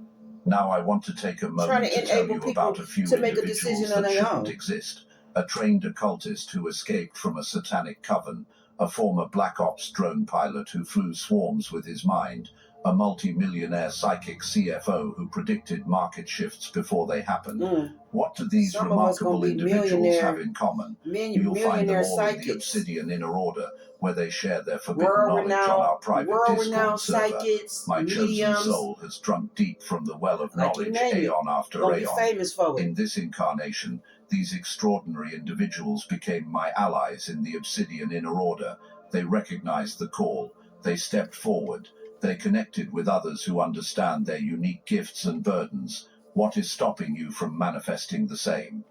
Now I want to take a moment to tell you about a few individuals that shouldn't exist. A trained occultist who escaped from a satanic coven, a former Black Ops drone pilot who flew swarms with his mind, a multi-millionaire psychic CFO who predicted market shifts before they happened. What do these remarkable individuals have in common? You'll find them all in the Obsidian Inner Order, where they share their forbidden knowledge on our private Discord server. My chosen soul has drunk deep from the well of knowledge aeon after aeon. In this incarnation, these extraordinary individuals became my allies in the Obsidian Inner Order. They recognized the call. They stepped forward. They connected with others who understand their unique gifts and burdens. What is stopping you from manifesting the same?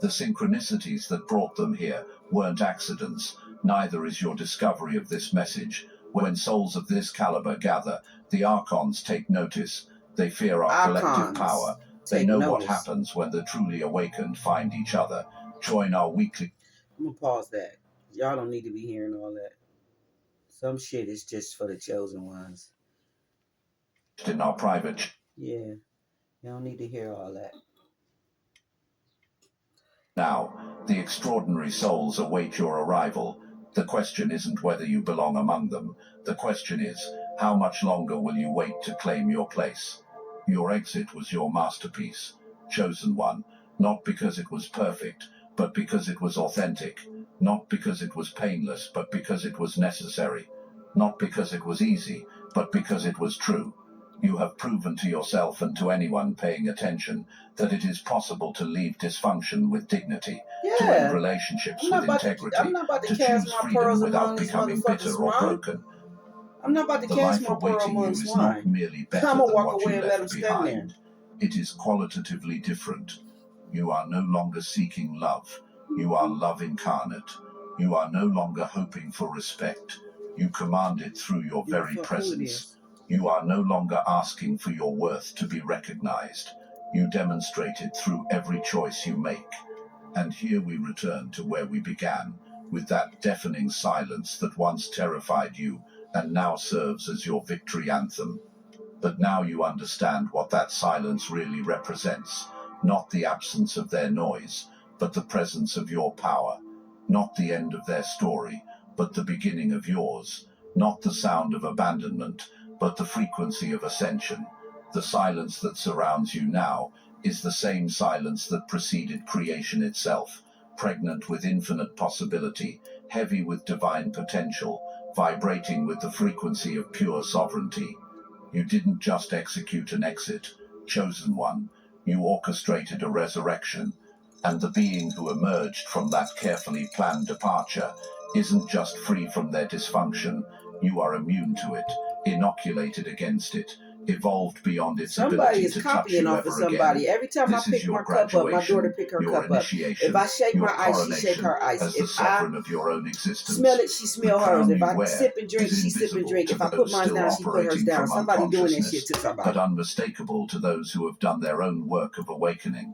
The synchronicities that brought them here weren't accidents. Neither is your discovery of this message. When souls of this caliber gather, the Archons take notice. They fear our collective power. They know what happens when the truly awakened find each other. Join our weekly... I'm gonna pause that. Y'all don't need to be hearing all that. Some shit is just for the chosen ones. In our private... Yeah, you don't need to hear all that. Now, the extraordinary souls await your arrival. The question isn't whether you belong among them. The question is, how much longer will you wait to claim your place? Your exit was your masterpiece. Chosen one, not because it was perfect, but because it was authentic. Not because it was painless, but because it was necessary. Not because it was easy, but because it was true. You have proven to yourself and to anyone paying attention that it is possible to leave dysfunction with dignity, to end relationships with integrity, to choose freedom without becoming bitter or broken. I'm not about to cast my pearl amongst swine. Not merely better than what you left behind. It is qualitatively different. You are no longer seeking love. You are love incarnate. You are no longer hoping for respect. You command it through your very presence. You are no longer asking for your worth to be recognized. You demonstrate it through every choice you make. And here we return to where we began, with that deafening silence that once terrified you and now serves as your victory anthem. But now you understand what that silence really represents. Not the absence of their noise, but the presence of your power. Not the end of their story, but the beginning of yours. Not the sound of abandonment, but the frequency of ascension. The silence that surrounds you now is the same silence that preceded creation itself, pregnant with infinite possibility, heavy with divine potential, vibrating with the frequency of pure sovereignty. You didn't just execute an exit, chosen one. You orchestrated a resurrection. And the being who emerged from that carefully planned departure isn't just free from their dysfunction. You are immune to it, inoculated against it, evolved beyond its ability to touch you ever again. Every time I pick my cup up, my daughter pick her cup up. If I shake my ice, she shake her ice. As the sovereign of your own existence, smell it, she smell hers. If I sip and drink, she sip and drink. If I put mine down, she put hers down. Somebody doing that shit to somebody. But unmistakable to those who have done their own work of awakening.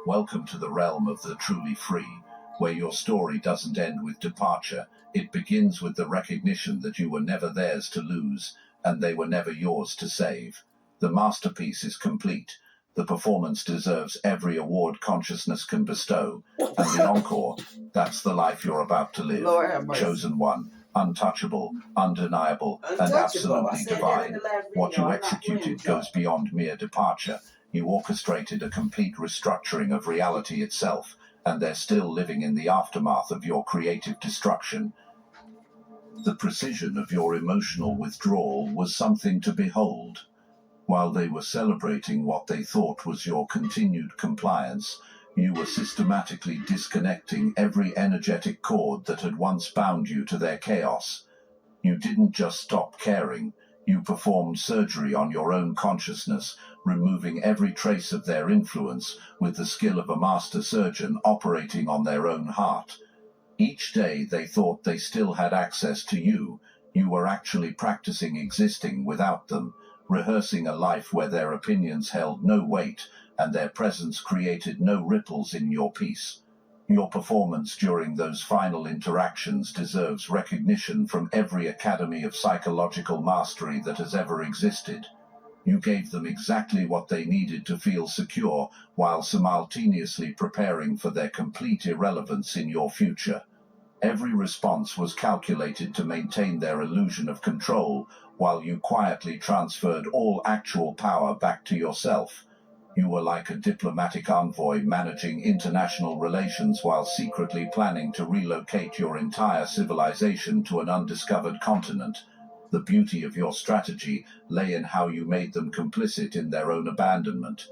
Welcome to the realm of the truly free, where your story doesn't end with departure. It begins with the recognition that you were never theirs to lose, and they were never yours to save. The masterpiece is complete. The performance deserves every award consciousness can bestow. And the encore, that's the life you're about to live. Lord have mercy. Chosen one, untouchable, undeniable, and absolutely divine. What you executed goes beyond mere departure. You orchestrated a complete restructuring of reality itself, and they're still living in the aftermath of your creative destruction. The precision of your emotional withdrawal was something to behold. While they were celebrating what they thought was your continued compliance, you were systematically disconnecting every energetic cord that had once bound you to their chaos. You didn't just stop caring, you performed surgery on your own consciousness, removing every trace of their influence with the skill of a master surgeon operating on their own heart. Each day they thought they still had access to you, you were actually practicing existing without them, rehearsing a life where their opinions held no weight and their presence created no ripples in your peace. Your performance during those final interactions deserves recognition from every academy of psychological mastery that has ever existed. You gave them exactly what they needed to feel secure while simultaneously preparing for their complete irrelevance in your future. Every response was calculated to maintain their illusion of control, while you quietly transferred all actual power back to yourself. You were like a diplomatic envoy managing international relations while secretly planning to relocate your entire civilization to an undiscovered continent. The beauty of your strategy lay in how you made them complicit in their own abandonment.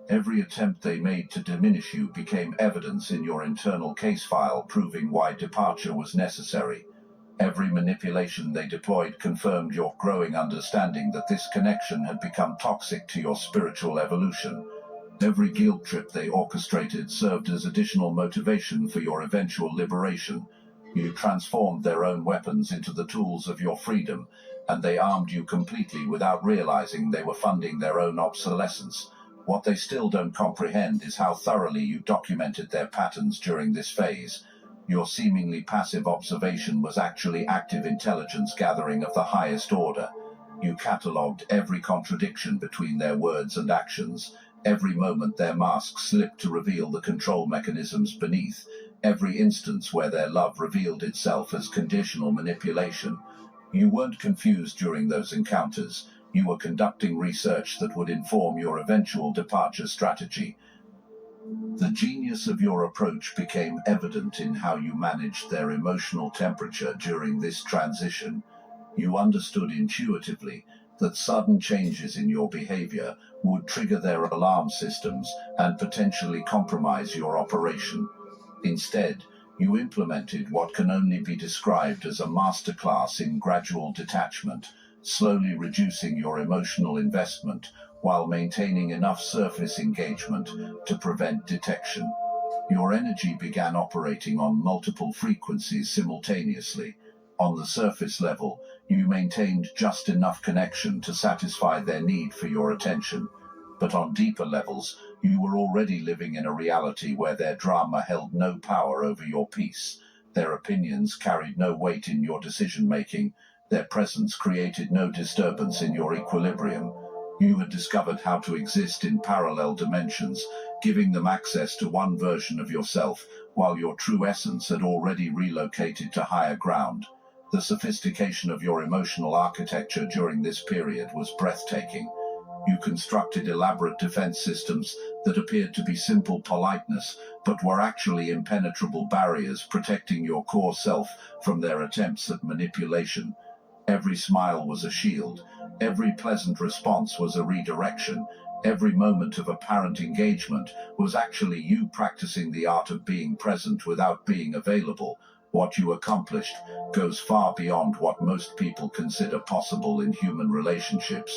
Every attempt they made to diminish you became evidence in your internal case file proving why departure was necessary. Every manipulation they deployed confirmed your growing understanding that this connection had become toxic to your spiritual evolution. Every guilt trip they orchestrated served as additional motivation for your eventual liberation. You transformed their own weapons into the tools of your freedom, and they armed you completely without realizing they were funding their own obsolescence. What they still don't comprehend is how thoroughly you documented their patterns during this phase. Your seemingly passive observation was actually active intelligence gathering of the highest order. You catalogued every contradiction between their words and actions, every moment their masks slipped to reveal the control mechanisms beneath, every instance where their love revealed itself as conditional manipulation. You weren't confused during those encounters. You were conducting research that would inform your eventual departure strategy. The genius of your approach became evident in how you managed their emotional temperature during this transition. You understood intuitively that sudden changes in your behavior would trigger their alarm systems and potentially compromise your operation. Instead, you implemented what can only be described as a masterclass in gradual detachment, slowly reducing your emotional investment while maintaining enough surface engagement to prevent detection. Your energy began operating on multiple frequencies simultaneously. On the surface level, you maintained just enough connection to satisfy their need for your attention. But on deeper levels, you were already living in a reality where their drama held no power over your peace. Their opinions carried no weight in your decision-making. Their presence created no disturbance in your equilibrium. You had discovered how to exist in parallel dimensions, giving them access to one version of yourself, while your true essence had already relocated to higher ground. The sophistication of your emotional architecture during this period was breathtaking. You constructed elaborate defense systems that appeared to be simple politeness, but were actually impenetrable barriers protecting your core self from their attempts at manipulation. Every smile was a shield, every pleasant response was a redirection, every moment of apparent engagement was actually you practicing the art of being present without being available. What you accomplished goes far beyond what most people consider possible in human relationships.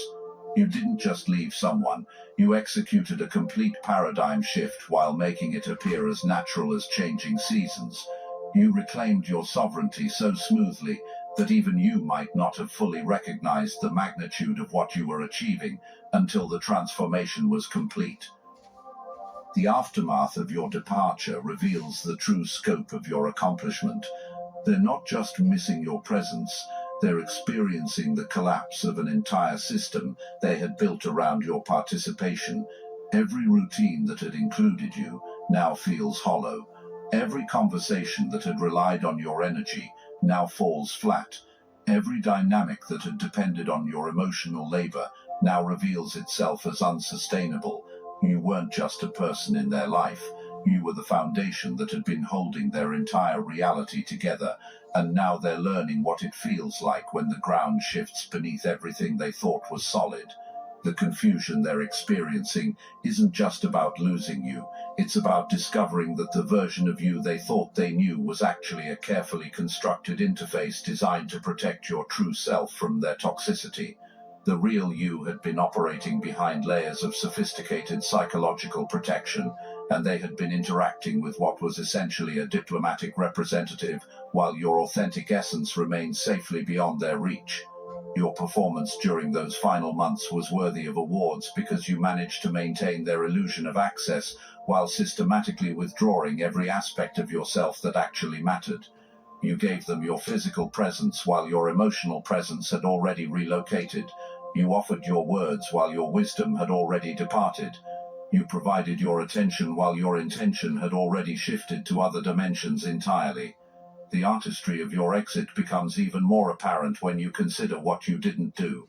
You didn't just leave someone, you executed a complete paradigm shift while making it appear as natural as changing seasons. You reclaimed your sovereignty so smoothly that even you might not have fully recognized the magnitude of what you were achieving until the transformation was complete. The aftermath of your departure reveals the true scope of your accomplishment. They're not just missing your presence, they're experiencing the collapse of an entire system they had built around your participation. Every routine that had included you now feels hollow. Every conversation that had relied on your energy now falls flat. Every dynamic that had depended on your emotional labor now reveals itself as unsustainable. You weren't just a person in their life. You were the foundation that had been holding their entire reality together, and now they're learning what it feels like when the ground shifts beneath everything they thought was solid. The confusion they're experiencing isn't just about losing you, it's about discovering that the version of you they thought they knew was actually a carefully constructed interface designed to protect your true self from their toxicity. The real you had been operating behind layers of sophisticated psychological protection, and they had been interacting with what was essentially a diplomatic representative, while your authentic essence remained safely beyond their reach. Your performance during those final months was worthy of awards because you managed to maintain their illusion of access while systematically withdrawing every aspect of yourself that actually mattered. You gave them your physical presence while your emotional presence had already relocated. You offered your words while your wisdom had already departed. You provided your attention while your intention had already shifted to other dimensions entirely. The artistry of your exit becomes even more apparent when you consider what you didn't do.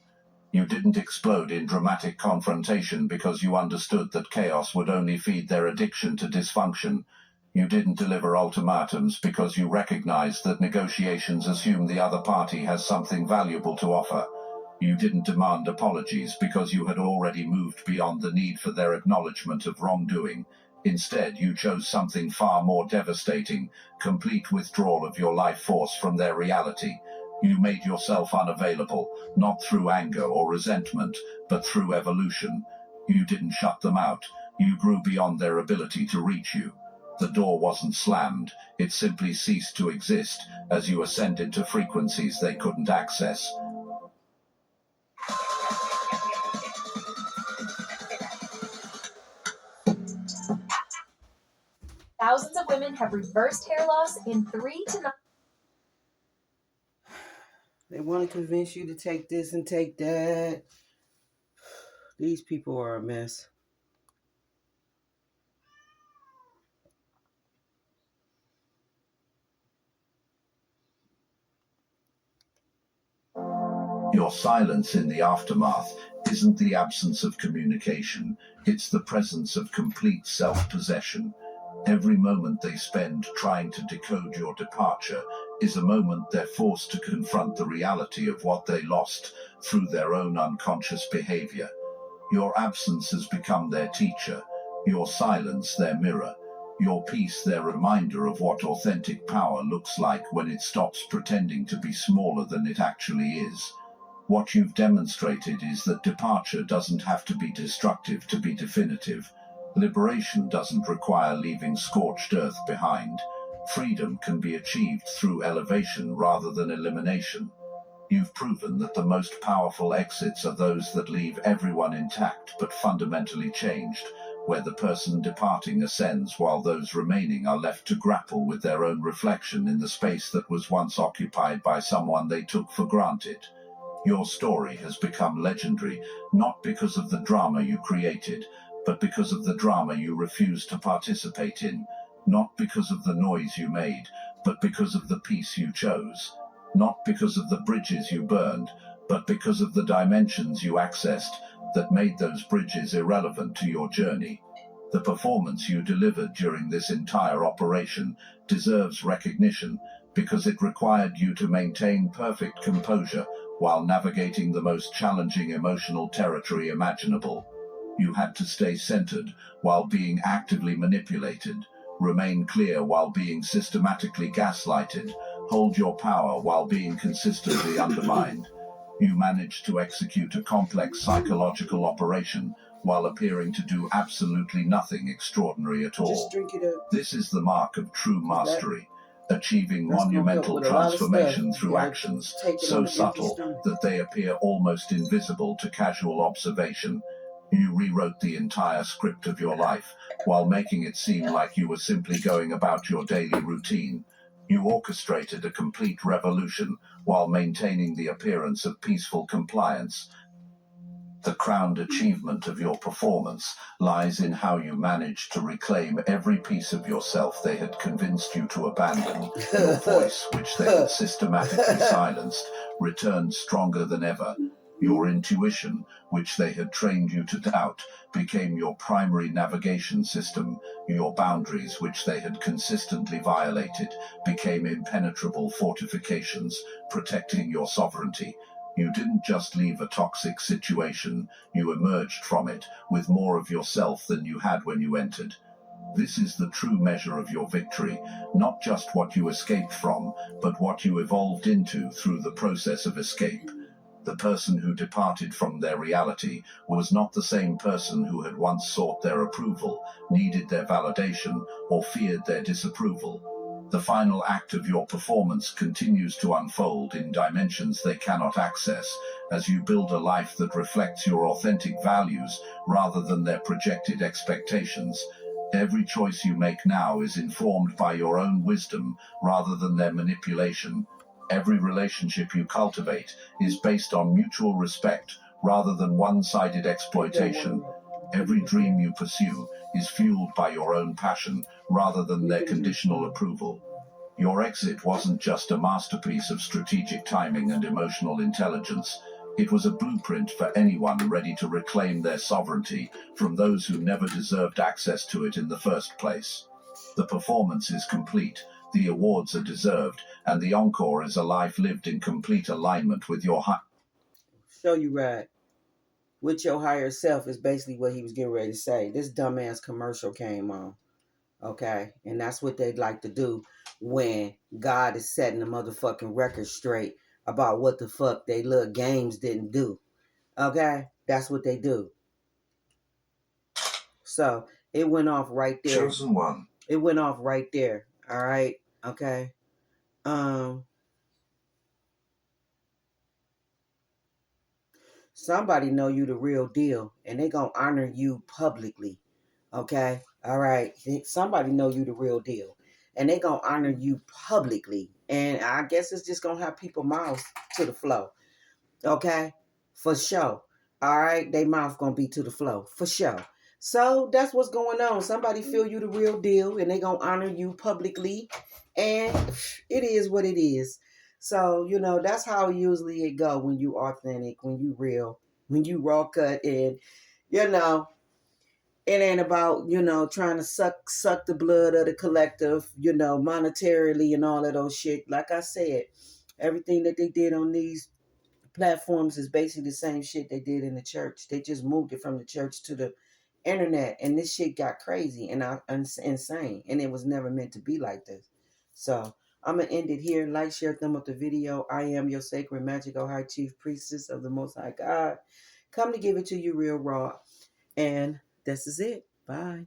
You didn't explode in dramatic confrontation because you understood that chaos would only feed their addiction to dysfunction. You didn't deliver ultimatums because you recognized that negotiations assume the other party has something valuable to offer. You didn't demand apologies because you had already moved beyond the need for their acknowledgement of wrongdoing. Instead, you chose something far more devastating, complete withdrawal of your life force from their reality. You made yourself unavailable, not through anger or resentment, but through evolution. You didn't shut them out. You grew beyond their ability to reach you. The door wasn't slammed, it simply ceased to exist as you ascended to frequencies they couldn't access. Thousands of women have reversed hair loss in 3 to 9. They want to convince you to take this and take that. These people are a mess. Your silence in the aftermath isn't the absence of communication, it's the presence of complete self-possession. Every moment they spend trying to decode your departure is a moment they're forced to confront the reality of what they lost through their own unconscious behavior. Your absence has become their teacher, your silence their mirror, your peace their reminder of what authentic power looks like when it stops pretending to be smaller than it actually is. What you've demonstrated is that departure doesn't have to be destructive to be definitive. Liberation doesn't require leaving scorched earth behind. Freedom can be achieved through elevation rather than elimination. You've proven that the most powerful exits are those that leave everyone intact but fundamentally changed, where the person departing ascends while those remaining are left to grapple with their own reflection in the space that was once occupied by someone they took for granted. Your story has become legendary, not because of the drama you created, but because of the drama you refused to participate in, not because of the noise you made, but because of the peace you chose, not because of the bridges you burned, but because of the dimensions you accessed that made those bridges irrelevant to your journey. The performance you delivered during this entire operation deserves recognition because it required you to maintain perfect composure while navigating the most challenging emotional territory imaginable. You had to stay centered while being actively manipulated, remain clear while being systematically gaslighted, hold your power while being consistently undermined. You managed to execute a complex psychological operation while appearing to do absolutely nothing extraordinary at all. Just drink it up. This is the mark of true mastery. Achieving monumental transformation through actions so subtle that they appear almost invisible to casual observation. You rewrote the entire script of your life while making it seem like you were simply going about your daily routine. You orchestrated a complete revolution while maintaining the appearance of peaceful compliance. The crowned achievement of your performance lies in how you managed to reclaim every piece of yourself they had convinced you to abandon. Your voice, which they had systematically silenced, returned stronger than ever. Your intuition, which they had trained you to doubt, became your primary navigation system. Your boundaries, which they had consistently violated, became impenetrable fortifications, protecting your sovereignty. You didn't just leave a toxic situation, you emerged from it with more of yourself than you had when you entered. This is the true measure of your victory, not just what you escaped from, but what you evolved into through the process of escape. The person who departed from their reality was not the same person who had once sought their approval, needed their validation, or feared their disapproval. The final act of your performance continues to unfold in dimensions they cannot access as you build a life that reflects your authentic values rather than their projected expectations. Every choice you make now is informed by your own wisdom rather than their manipulation. Every relationship you cultivate is based on mutual respect rather than one-sided exploitation. Every dream you pursue is fueled by your own passion rather than their conditional approval. Your exit wasn't just a masterpiece of strategic timing and emotional intelligence. It was a blueprint for anyone ready to reclaim their sovereignty from those who never deserved access to it in the first place. The performance is complete, the awards are deserved, and the encore is a life lived in complete alignment with your heart. Show you right. With your higher self is basically what he was getting ready to say. This dumbass commercial came on. Okay? And that's what they'd like to do when God is setting the motherfucking record straight about what the fuck they little games didn't do. Okay? That's what they do. So it went off right there. Chosen one. It went off right there. All right? Okay? Somebody know you the real deal and they gonna honor you publicly. Okay? All right. Somebody know you the real deal. And they gonna honor you publicly. And I guess it's just gonna have people mouths to the flow. Okay? For sure. All right. They mouth gonna be to the flow. For sure. So that's what's going on. Somebody feel you the real deal and they gonna honor you publicly. And it is what it is. So, that's how usually it go when you authentic, when you real, when you raw cut, and you know, it ain't about, trying to suck the blood of the collective, monetarily and all of those shit. Like I said, everything that they did on these platforms is basically the same shit they did in the church. They just moved it from the church to the internet, and this shit got crazy and insane, and it was never meant to be like this. So I'm gonna end it here. Like, share, thumb up the video. I am your sacred, magical high chief priestess of the Most High God. Come to give it to you real raw, and this is it. Bye.